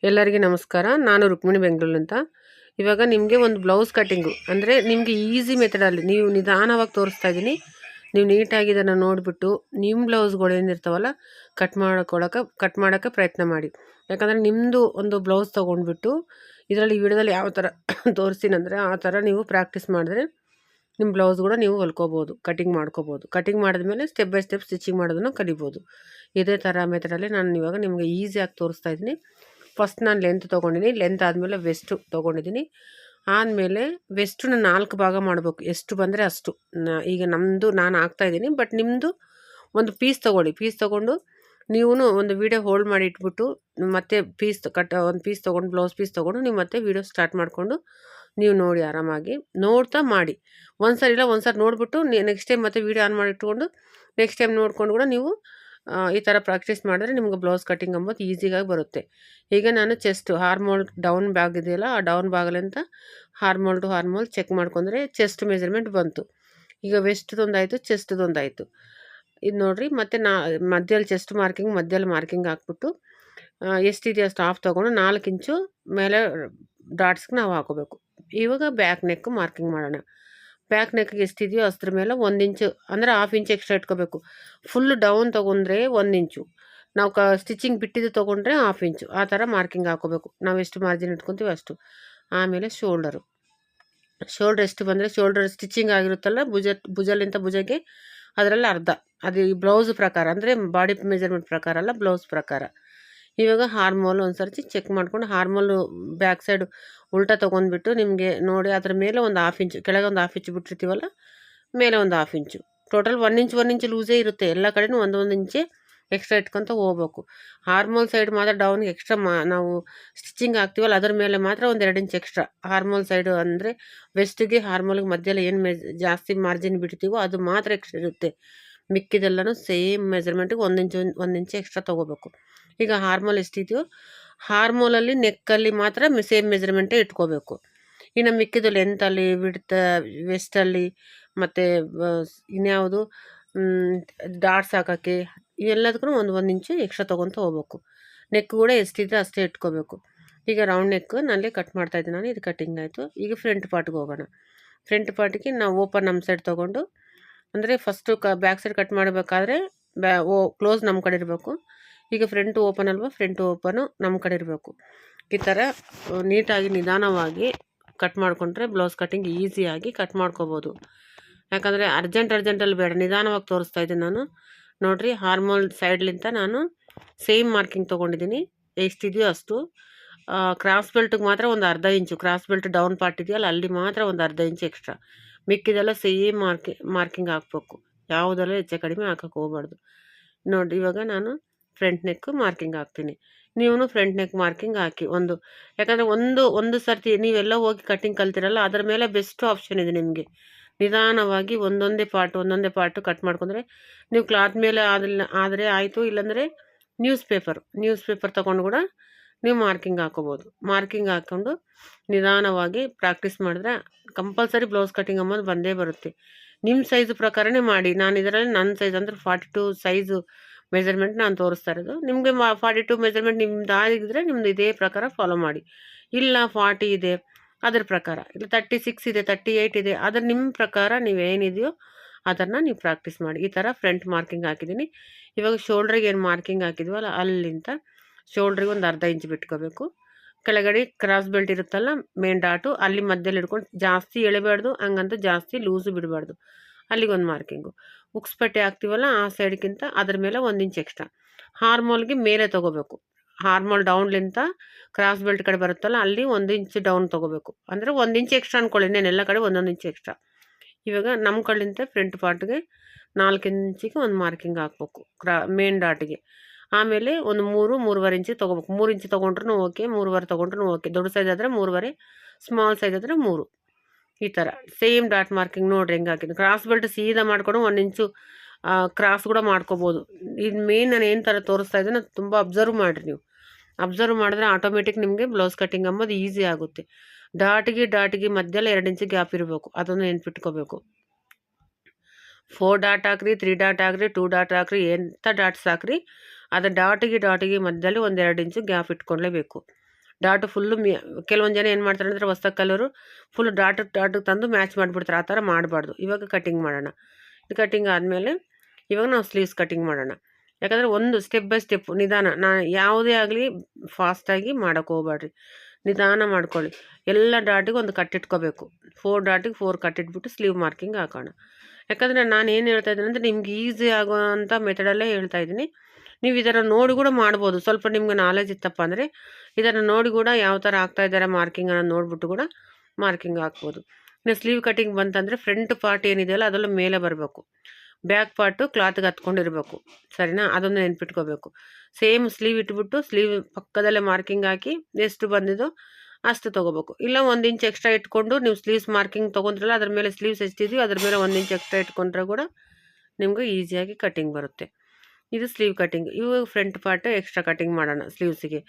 ಎಲ್ಲರಿಗೂ ನಮಸ್ಕಾರ. ನಾನು ರುಕ್ಮಿಣಿ ಬೆಂಗಳೂರಿಂದ. ಇವಾಗ ನಿಮಗೆ ಒಂದು ಬ್ಲೌಸ್ ಕಟ್ಟಿಂಗು ಅಂದರೆ ನಿಮಗೆ ಈಸಿ ಮೆಥಡಲ್ಲಿ ನೀವು ನಿಧಾನವಾಗಿ ತೋರಿಸ್ತಾ ಇದ್ದೀನಿ. ನೀವು ನೀಟಾಗಿ ಇದನ್ನು ನೋಡಿಬಿಟ್ಟು ನಿಮ್ಮ ಬ್ಲೌಸ್ಗಳು ಏನಿರ್ತಾವಲ್ಲ ಕಟ್ ಮಾಡೋಕ್ಕೆ ಪ್ರಯತ್ನ ಮಾಡಿ. ಯಾಕಂದರೆ ನಿಮ್ಮದು ಒಂದು ಬ್ಲೌಸ್ ತೊಗೊಂಡ್ಬಿಟ್ಟು ಇದರಲ್ಲಿ ವಿಡಿಯೋದಲ್ಲಿ ಯಾವ ಥರ ತೋರಿಸ್ತೀನಂದರೆ ಆ ಥರ ನೀವು ಪ್ರಾಕ್ಟೀಸ್ ಮಾಡಿದ್ರೆ ನಿಮ್ಮ ಬ್ಲೌಸ್ ಕೂಡ ನೀವು ಹೊಲ್ಕೋಬೋದು, ಕಟಿಂಗ್ ಮಾಡ್ಕೋಬೋದು. ಕಟಿಂಗ್ ಮಾಡಿದ್ಮೇಲೆ ಸ್ಟೆಪ್ ಬೈ ಸ್ಟೆಪ್ ಸ್ಟಿಚಿಂಗ್ ಮಾಡೋದನ್ನು ಕಲಿಬೋದು. ಇದೇ ಥರ ಮೆಥಡಲ್ಲಿ ನಾನು ಇವಾಗ ನಿಮಗೆ ಈಸಿಯಾಗಿ ತೋರಿಸ್ತಾ ಇದ್ದೀನಿ. ಫಸ್ಟ್ ನಾನು ಲೆಂತ್ ತೊಗೊಂಡಿನಿ. ಲೆಂತ್ ಆದಮೇಲೆ ವೆಸ್ಟು ತೊಗೊಂಡಿದ್ದೀನಿ. ಆದಮೇಲೆ ವೆಸ್ಟನ್ನ 4 ಭಾಗ ಮಾಡಬೇಕು. ಎಷ್ಟು ಬಂದರೆ ಅಷ್ಟು. ಈಗ ನಾನು ಹಾಕ್ತಾಯಿದ್ದೀನಿ, ಬಟ್ ನಿಮ್ಮದು ಒಂದು ಪೀಸ್ ತೊಗೊಳ್ಳಿ. ಪೀಸ್ ತೊಗೊಂಡು ನೀವು ಒಂದು ವೀಡಿಯೋ ಹೋಲ್ಡ್ ಮಾಡಿ ಇಟ್ಬಿಟ್ಟು ಮತ್ತೆ ಒಂದು ಪೀಸ್ ತೊಗೊಂಡು ಬ್ಲೌಸ್ ಪೀಸ್ ತೊಗೊಂಡು ನೀವು ಮತ್ತೆ ವೀಡಿಯೋ ಸ್ಟಾರ್ಟ್ ಮಾಡಿಕೊಂಡು ನೀವು ನೋಡಿ ಆರಾಮಾಗಿ ನೋಡ್ತಾ ಮಾಡಿ. ಒಂದು ಸಾರಿ ನೋಡಿಬಿಟ್ಟು ನೆಕ್ಸ್ಟ್ ಟೈಮ್ ಮತ್ತೆ ವೀಡಿಯೋ ಆನ್ ಮಾಡಿ ಇಟ್ಕೊಂಡು ನೆಕ್ಸ್ಟ್ ಟೈಮ್ ನೋಡ್ಕೊಂಡು ಕೂಡ ನೀವು ಈ ಥರ ಪ್ರಾಕ್ಟೀಸ್ ಮಾಡಿದ್ರೆ ನಿಮ್ಗೆ ಬ್ಲೌಸ್ ಕಟ್ಟಿಂಗ್ ಅಂಬೋದು ಈಸಿಯಾಗಿ ಬರುತ್ತೆ. ಈಗ ನಾನು ಚೆಸ್ಟ್ ಹಾರ್ಮೋಲ್ ಡೌನ್ ಬ್ಯಾಗ್ ಇದೆಯಲ್ಲ, ಆ ಡೌನ್ ಭಾಗಲಿಂದ ಹಾರ್ಮೋಲ್ ಟು ಹಾರ್ಮೋಲ್ ಚೆಕ್ ಮಾಡ್ಕೊಂಡ್ರೆ ಚೆಸ್ಟ್ ಮೆಜರ್ಮೆಂಟ್ ಬಂತು. ಈಗ ವೆಸ್ಟ್ದೊಂದಾಯಿತು, ಚೆಸ್ಟ್ದೊಂದಾಯಿತು. ಇದು ನೋಡಿರಿ. ಮತ್ತು ಮಧ್ಯದಲ್ಲಿ ಚೆಸ್ಟ್ ಮಧ್ಯದಲ್ಲಿ ಮಾರ್ಕಿಂಗ್ ಹಾಕ್ಬಿಟ್ಟು ಎಷ್ಟಿದೆಯೋ ಅಷ್ಟು ಆಫ್ ತೊಗೊಂಡು 4 ಇಂಚು ಮೇಲೆ ಡಾಟ್ಸ್ಗೆ ನಾವು ಹಾಕೋಬೇಕು. ಇವಾಗ ಬ್ಯಾಕ್ ನೆಕ್ ಮಾರ್ಕಿಂಗ್ ಮಾಡೋಣ. ಬ್ಯಾಕ್ ನೆಕ್ಗೆ ಎಷ್ಟಿದೆಯೋ ಅದ್ರ ಮೇಲೆ 1 ಇಂಚು ಅಂದರೆ 1/2 ಇಂಚ್ ಎಕ್ಸ್ಟ್ರಾ ಇಟ್ಕೋಬೇಕು. ಫುಲ್ ಡೌನ್ ತೊಗೊಂಡ್ರೆ 1 ಇಂಚು, ನಾವು ಸ್ಟಿಚಿಂಗ್ ಬಿಟ್ಟಿದ್ದು ತೊಗೊಂಡ್ರೆ 1/2 ಇಂಚು, ಆ ಥರ ಮಾರ್ಕಿಂಗ್ ಹಾಕೋಬೇಕು. ನಾವು ಎಷ್ಟು ಮಾರ್ಜಿನ್ ಇಟ್ಕೊತೀವಿ ಅಷ್ಟು. ಆಮೇಲೆ ಶೋಲ್ಡರ್ ಎಷ್ಟು ಬಂದರೆ ಶೋಲ್ಡರ್ ಸ್ಟಿಚಿಂಗ್ ಆಗಿರುತ್ತಲ್ಲ ಭುಜಲಿಂದ ಭುಜಕ್ಕೆ ಅದರಲ್ಲಿ ಅರ್ಧ. ಅದು ಈ ಬ್ಲೌಸ್ ಪ್ರಕಾರ ಅಂದರೆ ಬಾಡಿ ಮೆಜರ್ಮೆಂಟ್ ಪ್ರಕಾರ ಅಲ್ಲ, ಬ್ಲೌಸ್ ಪ್ರಕಾರ. ಇವಾಗ ಹಾರ್ಮೋಲ್ ಒಂದು ಸರ್ತಿ ಚೆಕ್ ಮಾಡ್ಕೊಂಡು ಹಾರ್ಮೋಲು ಬ್ಯಾಕ್ ಸೈಡ್ ಉಲ್ಟಾ ತೊಗೊಂಡ್ಬಿಟ್ಟು ನಿಮಗೆ ನೋಡಿ ಅದ್ರ ಮೇಲೆ ಒಂದು 1/2 ಇಂಚು, ಕೆಳಗೆ ಒಂದು 1/2 ಇಂಚು ಬಿಟ್ಟಿರ್ತೀವಲ್ಲ, ಮೇಲೆ ಒಂದು 1/2 ಇಂಚು. ಟೋಟಲ್ 1 ಇಂಚ್ ಲೂಸೇ ಇರುತ್ತೆ. ಎಲ್ಲ ಕಡೆನೂ 1 ಇಂಚೆ ಎಕ್ಸ್ಟ್ರಾ ಇಟ್ಕೊತ ಹೋಗ್ಬೇಕು. ಹಾರ್ಮೋಲ್ ಸೈಡ್ ಮಾತ್ರ ಡೌನ್ಗೆ ಎಕ್ಸ್ಟ್ರಾ ನಾವು ಸ್ಟಿಚಿಂಗ್ ಹಾಕ್ತೀವಲ್ಲ ಅದ್ರ ಮೇಲೆ ಮಾತ್ರ ಒಂದು 2 ಇಂಚ್ ಎಕ್ಸ್ಟ್ರಾ. ಹಾರ್ಮೋಲ್ ಸೈಡು ಅಂದರೆ ವೆಸ್ಟಿಗೆ ಹಾರ್ಮೋಲ್ಗೆ ಮಧ್ಯದಲ್ಲಿ ಏನು ಜಾಸ್ತಿ ಮಾರ್ಜಿನ್ ಬಿಡ್ತೀವೋ ಅದು ಮಾತ್ರ ಎಕ್ಸ್ಟ್ರಾ ಇರುತ್ತೆ. ಮಿಕ್ಕಿದೆಲ್ಲನೂ ಸೇಮ್ ಮೆಜರ್ಮೆಂಟಿಗೆ 1 ಇಂಚ್ ಎಕ್ಸ್ಟ್ರಾ ತೊಗೋಬೇಕು. ಈಗ ಹಾರ್ಮೋಲ್ ಎಷ್ಟಿದೆಯೋ ಹಾರ್ಮೋಲಲ್ಲಿ ನೆಕ್ಕಲ್ಲಿ ಮಾತ್ರ ಸೇಮ್ ಮೆಜರ್ಮೆಂಟೇ ಇಟ್ಕೋಬೇಕು. ಇನ್ನು ಮಿಕ್ಕಿದ್ದು ಲೆಂತಲ್ಲಿ ವೆಸ್ಟಲ್ಲಿ ಮತ್ತು ಇನ್ಯಾವುದು ಡಾಟ್ಸ್ ಹಾಕೋಕ್ಕೆ ಇವೆಲ್ಲದಕ್ಕೂ 1 ಇಂಚು ಎಕ್ಸ್ಟ್ರಾ ತೊಗೊತ ಹೋಗ್ಬೇಕು. ನೆಕ್ ಕೂಡ ಎಷ್ಟಿದ್ರೆ ಅಷ್ಟೇ ಇಟ್ಕೋಬೇಕು. ಈಗ ರೌಂಡ್ ನೆಕ್ ನಲ್ಲಿ ಕಟ್ ಮಾಡ್ತಾಯಿದ್ದೀನಿ ನಾನು. ಇದು ಕಟ್ಟಿಂಗ್ ಆಯಿತು. ಈಗ ಫ್ರಂಟ್ ಪಾರ್ಟ್ಗೆ ಹೋಗೋಣ. ಫ್ರಂಟ್ ಪಾರ್ಟಿಗೆ ನಾವು ಓಪನ್ ನಮ್ಮ ಸೈಡ್ ತೊಗೊಂಡು ಅಂದರೆ ಫಸ್ಟು ಬ್ಯಾಕ್ ಸೈಡ್ ಕಟ್ ಮಾಡಬೇಕಾದ್ರೆ ಕ್ಲೋಸ್ ನಮ್ಮ ಕಡೆ ಇರಬೇಕು. ಈಗ ಫ್ರಂಟ್ ಓಪನ್ ಅಲ್ವಾ, ಫ್ರಂಟ್ ಓಪನು ನಮ್ಮ ಕಡೆ ಇರಬೇಕು. ಈ ಥರ ನೀಟಾಗಿ ನಿಧಾನವಾಗಿ ಕಟ್ ಮಾಡಿಕೊಂಡ್ರೆ ಬ್ಲೌಸ್ ಕಟ್ಟಿಂಗ್ ಈಸಿಯಾಗಿ ಕಟ್ ಮಾಡ್ಕೋಬೋದು. ಯಾಕಂದರೆ ಅರ್ಜೆಂಟಲ್ಲಿ ಬೇಡ, ನಿಧಾನವಾಗಿ ತೋರಿಸ್ತಾ ಇದ್ದೀನಿ ನಾನು. ನೋಡಿರಿ, ಹಾರ್ಮೋಲ್ ಸೈಡ್ಲಿಂದ ನಾನು ಸೇಮ್ ಮಾರ್ಕಿಂಗ್ ತೊಗೊಂಡಿದ್ದೀನಿ. ಎಷ್ಟಿದೆಯೋ ಅಷ್ಟು. ಕ್ರಾಸ್ ಬೆಲ್ಟಿಗೆ ಮಾತ್ರ ಒಂದು 1/2 ಇಂಚು, ಕ್ರಾಸ್ ಬೆಲ್ಟ್ ಡೌನ್ ಪಾರ್ಟ್ ಇದೆಯಲ್ಲ ಅಲ್ಲಿ ಮಾತ್ರ ಒಂದು 1/2 ಇಂಚು ಎಕ್ಸ್ಟ್ರಾ. ಮಿಕ್ಕಿದೆಲ್ಲ ಸೇಮ್ ಮಾರ್ಕಿಂಗ್ ಹಾಕ್ಬೇಕು. ಯಾವುದೆಲ್ಲ ಹೆಚ್ಚು ಕಡಿಮೆ ಹಾಕೋಕ್ಕೆ ಹೋಗ್ಬಾರ್ದು. ನೋಡಿ, ಇವಾಗ ನಾನು ಫ್ರಂಟ್ ನೆಕ್ ಮಾರ್ಕಿಂಗ್ ಹಾಕ್ತೀನಿ. ನೀವು ಫ್ರಂಟ್ ನೆಕ್ ಮಾರ್ಕಿಂಗ್ ಹಾಕಿ ಯಾಕಂದರೆ ಒಂದು ಸರ್ತಿ ನೀವೆಲ್ಲ ಹೋಗಿ ಕಟ್ಟಿಂಗ್ ಕಲ್ತಿರಲ್ಲ, ಅದರ ಮೇಲೆ ಬೆಸ್ಟ್ ಆಪ್ಷನ್ ಇದೆ ನಿಮಗೆ. ನಿಧಾನವಾಗಿ ಒಂದೊಂದೇ ಪಾರ್ಟು ಕಟ್ ಮಾಡ್ಕೊಂಡ್ರೆ ನೀವು ಕ್ಲಾತ್ ಮೇಲೆ ಆದರೆ ಆಯಿತು. ಇಲ್ಲಾಂದರೆ ನ್ಯೂಸ್ ಪೇಪರ್ ತೊಗೊಂಡು ಕೂಡ ನೀವು ಮಾರ್ಕಿಂಗ್ ಹಾಕೋಬೋದು. ಮಾರ್ಕಿಂಗ್ ಹಾಕ್ಕೊಂಡು ನಿಧಾನವಾಗಿ ಪ್ರಾಕ್ಟೀಸ್ ಮಾಡಿದ್ರೆ ಕಂಪಲ್ಸರಿ ಬ್ಲೌಸ್ ಕಟ್ಟಿಂಗ್ ಅಂಬೋದು ಬಂದೇ ಬರುತ್ತೆ. ನಿಮ್ಮ ಸೈಜು ಪ್ರಕಾರನೇ ಮಾಡಿ. ನಾನು ಇದರಲ್ಲಿ ನನ್ನ ಸೈಜ್ ಅಂದರೆ 42 ಸೈಜು ಮೆಜರ್ಮೆಂಟ್ ನಾನು ತೋರಿಸ್ತಾ ಇರೋದು. ನಿಮಗೆ 42 ಮೆಜರ್ಮೆಂಟ್ ನಿಮ್ದು ಆಗಿದ್ರೆ ನಿಮ್ಮದು ಇದೇ ಪ್ರಕಾರ ಫಾಲೋ ಮಾಡಿ. ಇಲ್ಲ 40 ಇದೆ ಅದರ ಪ್ರಕಾರ, ಇಲ್ಲ 36 ಇದೆ, 38 ಇದೆ, ಅದರ ನಿಮ್ಮ ಪ್ರಕಾರ ನೀವೇನಿದೆಯೋ ಅದನ್ನು ನೀವು ಪ್ರಾಕ್ಟೀಸ್ ಮಾಡಿ. ಈ ಥರ ಫ್ರಂಟ್ ಮಾರ್ಕಿಂಗ್ ಹಾಕಿದ್ದೀನಿ. ಇವಾಗ ಶೋಲ್ಡ್ರಿಗೆ ಏನು ಮಾರ್ಕಿಂಗ್ ಹಾಕಿದ್ವಲ್ಲ ಅಲ್ಲಿಂದ ಶೋಲ್ಡ್ರಿಗೆ ಒಂದು 1/2 ಇಂಚ್ ಬಿಟ್ಕೋಬೇಕು. ಕೆಳಗಡೆ ಕ್ರಾಸ್ ಬೆಲ್ಟ್ ಇರುತ್ತಲ್ಲ ಮೇನ್ ಡಾಟು, ಅಲ್ಲಿ ಮಧ್ಯದಲ್ಲಿ ಹಿಡ್ಕೊಂಡು ಜಾಸ್ತಿ ಎಳೆಬಾರ್ದು, ಹಂಗಂತ ಜಾಸ್ತಿ ಲೂಸು ಬಿಡಬಾರ್ದು. ಅಲ್ಲಿಗೊಂದು ಮಾರ್ಕಿಂಗು. ಉಕ್ಸ್ಪಟ್ಟೆ ಹಾಕ್ತೀವಲ್ಲ ಆ ಸೈಡ್ಗಿಂತ ಅದ್ರ ಮೇಲೆ 1 ಇಂಚ್ ಎಕ್ಸ್ಟ್ರಾ. ಹಾರ್ಮೋಲ್ಗೆ ಮೇಲೆ ತೊಗೋಬೇಕು. ಹಾರ್ಮೋಲ್ ಡೌನ್ಲಿಂದ ಕ್ರಾಸ್ ಬೆಲ್ಟ್ ಕಡೆ ಬರುತ್ತಲ್ಲ ಅಲ್ಲಿ 1 ಇಂಚ್ ಡೌನ್ ತೊಗೋಬೇಕು. ಅಂದರೆ 1 ಇಂಚ್ ಎಕ್ಸ್ಟ್ರಾ ಅಂದ್ಕೊಳ್ಳಿ, ಎಲ್ಲ ಕಡೆ 1 ಇಂಚ್ ಎಕ್ಸ್ಟ್ರಾ. ಇವಾಗ ನಮ್ಮ ಕಡೆಯಿಂದ ಫ್ರಂಟ್ ಪಾರ್ಟ್ಗೆ 4 ಇಂಚಿಗೆ ಒಂದು ಮಾರ್ಕಿಂಗ್ ಹಾಕ್ಬೇಕು ಮೇನ್ ಡಾಟಿಗೆ. ಆಮೇಲೆ ಒಂದು 3-3.5 ಇಂಚ್ ತೊಗೋಬೇಕು. 3 ಇಂಚ್ ತೊಗೊಂಡ್ರೂ ಓಕೆ, 3.5 ತೊಗೊಂಡ್ರೂ ಓಕೆ. ದೊಡ್ಡ ಸೈಜ್ ಆದರೆ 3.5, ಸ್ಮಾಲ್ ಸೈಜ್ ಆದರೆ 3. ಈ ಥರ ಸೇಮ್ ಡಾಟ್ ಮಾರ್ಕಿಂಗ್ ನೋಡಿರಿ ಹೆಂಗೆ ಹಾಕಿದ್ದು. ಕ್ರಾಸ್ ಬೆಲ್ಟ್ ಸೀದಾ ಮಾಡ್ಕೊಂಡು 1 ಇಂಚು ಕ್ರಾಸ್ ಕೂಡ ಮಾಡ್ಕೋಬೋದು. ಇದು ಮೇನ್ ನಾನು ಏನು ಥರ ತೋರಿಸ್ತಾ ಇದ್ದೀನಿ ಅದು ತುಂಬ ಅಬ್ಸರ್ವ್ ಮಾಡಿರಿ. ನೀವು ಅಬ್ಸರ್ವ್ ಮಾಡಿದ್ರೆ ಆಟೋಮೆಟಿಕ್ ನಿಮಗೆ ಬ್ಲೌಸ್ ಕಟ್ಟಿಂಗ್ ಅಂಬೋದು ಈಸಿ ಆಗುತ್ತೆ. ಡಾಟಿಗೆ ಮಧ್ಯದಲ್ಲಿ 2 ಇಂಚು ಗ್ಯಾಪ್ ಇರಬೇಕು, ಅದನ್ನು ನೆನ್ಪಿಟ್ಕೋಬೇಕು. 4 ಡಾಟ್ ಹಾಕ್ರಿ, 3 ಡಾಟ್ ಹಾಕ್ರಿ, 2 ಡಾಟ್ ಹಾಕ್ರಿ, ಎಂಥ ಡಾಟ್ಸ್ ಹಾಕ್ರಿ, ಅದು ಡಾಟಿಗೆ ಮಧ್ಯದಲ್ಲಿ ಒಂದು 2 ಇಂಚು ಗ್ಯಾಪ್ ಇಟ್ಕೊಳ್ಳೇಬೇಕು. ಡಾಟು ಫುಲ್ಲು ಕೆಲವೊಂದು ಜನ ಏನು ಮಾಡ್ತಾರೆ ಅಂದರೆ ಹೊಸ್ದಾಗಿ ಕಲರು ಫುಲ್ ಡಾಟು ತಂದು ಮ್ಯಾಚ್ ಮಾಡಿಬಿಡ್ತಾರೆ. ಆ ಥರ ಮಾಡಬಾರ್ದು. ಇವಾಗ ಕಟಿಂಗ್ ಮಾಡೋಣ. ಇದು ಕಟಿಂಗ್ ಆದಮೇಲೆ ಇವಾಗ ನಾವು ಸ್ಲೀವ್ಸ್ ಕಟಿಂಗ್ ಮಾಡೋಣ. ಯಾಕಂದರೆ ಒಂದು ಸ್ಟೆಪ್ ಬೈ ಸ್ಟೆಪ್ ನಿಧಾನ, ಯಾವುದೇ ಆಗಲಿ ಫಾಸ್ಟಾಗಿ ಮಾಡೋಕ್ಕೆ ಹೋಗ್ಬೇಡ್ರಿ, ನಿಧಾನ ಮಾಡ್ಕೊಳ್ಳಿ. ಎಲ್ಲ ಡಾಟಿಗೆ ಒಂದು ಕಟ್ಟಿಟ್ಕೋಬೇಕು. 4 ಡಾಟಿಗೆ 4 ಕಟ್ಟಿಟ್ಬಿಟ್ಟು ಸ್ಲೀವ್ ಮಾರ್ಕಿಂಗ್ ಹಾಕೋಣ. ಯಾಕಂದರೆ ನಾನು ಏನು ಹೇಳ್ತಾ ಇದ್ದೀನಿ ಅಂದರೆ ನಿಮ್ಗೆ ಈಸಿ ಆಗೋವಂಥ ಮೆಥಡಲ್ಲೇ ಹೇಳ್ತಾ ಇದ್ದೀನಿ. ನೀವು ಇದನ್ನು ನೋಡಿ ಕೂಡ ಮಾಡ್ಬೋದು. ಸ್ವಲ್ಪ ನಿಮ್ಗೆ ನಾಲೆಜ್ ಇತ್ತಪ್ಪ ಅಂದರೆ ಇದನ್ನು ನೋಡಿ ಕೂಡ ಯಾವ ಥರ ಹಾಕ್ತಾಯಿದ್ದಾರೆ ಮಾರ್ಕಿಂಗ್ ಅನ್ನೋದು ನೋಡಿಬಿಟ್ಟು ಕೂಡ ಮಾರ್ಕಿಂಗ್ ಹಾಕ್ಬೋದು. ಇನ್ನು ಸ್ಲೀವ್ ಕಟಿಂಗ್ ಬಂತಂದರೆ ಫ್ರಂಟ್ ಪಾರ್ಟ್ ಏನಿದೆಯಲ್ಲ ಅದೆಲ್ಲ ಮೇಲೆ ಬರಬೇಕು, ಬ್ಯಾಕ್ ಪಾರ್ಟು ಕ್ಲಾತ್ಗೆ ಹತ್ಕೊಂಡಿರಬೇಕು. ಸರಿನಾ? ಅದೊಂದು ನೆನ್ಪಿಟ್ಕೋಬೇಕು. ಸೇಮ್ ಸ್ಲೀವ್ ಇಟ್ಬಿಟ್ಟು ಸ್ಲೀವ್ ಪಕ್ಕದಲ್ಲೇ ಮಾರ್ಕಿಂಗ್ ಹಾಕಿ ಎಷ್ಟು ಬಂದಿದೋ ಅಷ್ಟು ತೊಗೋಬೇಕು. ಇಲ್ಲ 1 ಇಂಚ್ ಎಕ್ಸ್ಟ್ರಾ ಇಟ್ಕೊಂಡು ನೀವು ಸ್ಲೀವ್ಸ್ ಮಾರ್ಕಿಂಗ್ ತೊಗೊಂಡ್ರಲ್ಲ ಅದ್ರ ಮೇಲೆ ಸ್ಲೀವ್ಸ್ ಎಷ್ಟಿದೆಯೋ ಅದ್ರ ಮೇಲೆ 1 ಇಂಚ್ ಎಕ್ಸ್ಟ್ರಾ ಇಟ್ಕೊಂಡ್ರೆ ಕೂಡ ನಿಮ್ಗೆ ಈಸಿಯಾಗಿ ಕಟಿಂಗ್ ಬರುತ್ತೆ. ಇದು ಸ್ಲೀವ್ ಕಟಿಂಗ್. ಇವು ಫ್ರಂಟ್ ಪಾರ್ಟ್ ಎಕ್ಸ್ಟ್ರಾ ಕಟಿಂಗ್ ಮಾಡೋಣ ಸ್ಲೀವ್ಸಿಗೆ.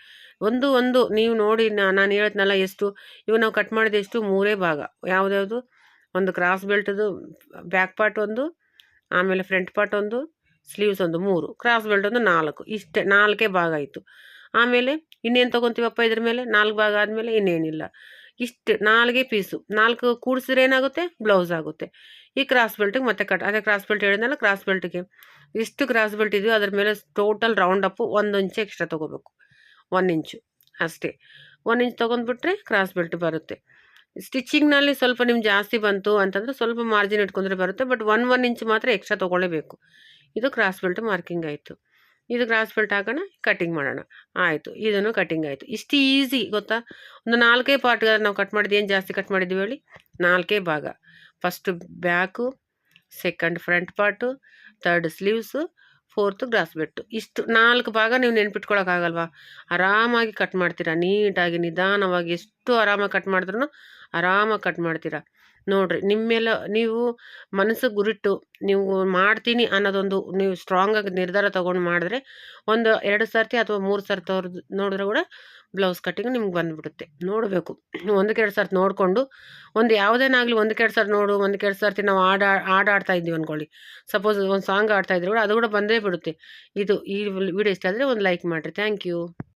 ಒಂದು ನೀವು ನೋಡಿ ನಾನು ಹೇಳ್ತನಲ್ಲ ಎಷ್ಟು, ಇವು ನಾವು ಕಟ್ ಮಾಡಿದ ಎಷ್ಟು 3 ಭಾಗ. ಯಾವುದ್ಯಾವುದು? ಒಂದು ಕ್ರಾಸ್ ಬೆಲ್ಟದು ಬ್ಯಾಕ್ ಪಾರ್ಟ್ ಒಂದು, ಆಮೇಲೆ ಫ್ರಂಟ್ ಪಾರ್ಟ್ ಒಂದು, ಸ್ಲೀವ್ಸ್ ಒಂದು 3, ಕ್ರಾಸ್ ಬೆಲ್ಟ್ ಒಂದು 4. ಇಷ್ಟೇ 4 ಭಾಗ ಆಯಿತು. ಆಮೇಲೆ ಇನ್ನೇನು ತೊಗೊತೀವಪ್ಪ ಇದ್ರ ಮೇಲೆ? 4 ಭಾಗ ಆದಮೇಲೆ ಇನ್ನೇನಿಲ್ಲ. ಇಷ್ಟು 4 ಪೀಸು, 4 ಕೂಡಿಸಿದ್ರೆ ಏನಾಗುತ್ತೆ? ಬ್ಲೌಸ್ ಆಗುತ್ತೆ. ಈ ಕ್ರಾಸ್ ಬೆಲ್ಟಿಗೆ ಮತ್ತೆ ಅದೇ ಕ್ರಾಸ್ ಬೆಲ್ಟ್ ಹೇಳಿದ್ನಲ್ಲ, ಕ್ರಾಸ್ ಬೆಲ್ಟಿಗೆ ಎಷ್ಟು ಕ್ರಾಸ್ ಬೆಲ್ಟ್ ಇದೆಯೋ ಅದ್ರ ಮೇಲೆ total round Appu 1 inch extra ತೊಗೋಬೇಕು. 1 ಇಂಚು ಅಷ್ಟೇ. 1 ಇಂಚ್ ತೊಗೊಂಡ್ಬಿಟ್ರೆ ಕ್ರಾಸ್ ಬೆಲ್ಟ್ ಬರುತ್ತೆ. ಸ್ಟಿಚಿಂಗ್ನಲ್ಲಿ ಸ್ವಲ್ಪ ನಿಮ್ಗೆ ಜಾಸ್ತಿ ಬಂತು ಅಂತಂದರೆ ಸ್ವಲ್ಪ ಮಾರ್ಜಿನ್ ಇಟ್ಕೊಂಡ್ರೆ ಬರುತ್ತೆ. ಬಟ್ 1 ಇಂಚ್ ಮಾತ್ರ ಎಕ್ಸ್ಟ್ರಾ ತೊಗೊಳ್ಳೇಬೇಕು. ಇದು ಕ್ರಾಸ್ ಬೆಲ್ಟ್ ಮಾರ್ಕಿಂಗ್ ಆಯಿತು. ಇದು ಕ್ರಾಸ್ ಬೆಲ್ಟ್ ಹಾಕೋಣ, ಕಟಿಂಗ್ ಮಾಡೋಣ. ಆಯಿತು, ಇದನ್ನು ಕಟಿಂಗ್ ಆಯಿತು. ಇಷ್ಟು ಈಸಿ ಗೊತ್ತಾ? ಒಂದು 4 ಪಾರ್ಟ್ಗೆ ನಾವು ಕಟ್ ಮಾಡಿದ್ದು ಏನು ಜಾಸ್ತಿ ಕಟ್ ಮಾಡಿದ್ದೀವಿ ಹೇಳಿ? 4 ಭಾಗ. First back, second front part, third sleeves, 4th gross belt. ಇಷ್ಟು 4 ಭಾಗ ನೀವು ನೆನ್ಪಿಟ್ಕೊಳಕ್ಕಾಗಲ್ವಾ? ಆರಾಮಾಗಿ ಕಟ್ ಮಾಡ್ತೀರಾ, ನೀಟಾಗಿ ನಿಧಾನವಾಗಿ. ಎಷ್ಟು ಆರಾಮಾಗಿ ಕಟ್ ಮಾಡಿದ್ರೂ ಆರಾಮಾಗಿ ಕಟ್ ಮಾಡ್ತೀರಾ. ನೋಡಿರಿ, ನಿಮ್ಮೆಲ್ಲ ನೀವು ಮನಸ್ಸು ಗುರಿಟ್ಟು ನೀವು ಮಾಡ್ತೀನಿ ಅನ್ನೋದೊಂದು ನೀವು ಸ್ಟ್ರಾಂಗಾಗಿ ನಿರ್ಧಾರ ತೊಗೊಂಡು ಮಾಡಿದ್ರೆ ಒಂದು 2 ಸರ್ತಿ ಅಥವಾ 3 ಸರ್ತಿ ಅವ್ರದ್ದು ನೋಡಿದ್ರೆ ಕೂಡ ಬ್ಲೌಸ್ ಕಟ್ಟಿಂಗ್ ನಿಮ್ಗೆ ಬಂದುಬಿಡುತ್ತೆ. ನೋಡಬೇಕು, 1-2 ಸರ್ತಿ ನೋಡಿಕೊಂಡು, ಒಂದು ಯಾವುದೇನಾಗಲಿ 1-2 ಸರ್ತಿ ನೋಡು, 1-2 ಸರ್ತಿ ನಾವು ಆಡ್ತಾ ಇದ್ದೀವಿ ಅಂದ್ಕೊಳ್ಳಿ. ಸಪೋಸ್ ಒಂದು ಸಾಂಗ್ ಆಡ್ತಾಯಿದ್ರು ಕೂಡ ಅದು ಕೂಡ ಬಂದೇ ಬಿಡುತ್ತೆ. ಈ ವಿಡಿಯೋ ಇಷ್ಟ ಆದರೆ ಒಂದು ಲೈಕ್ ಮಾಡಿರಿ. Thank you.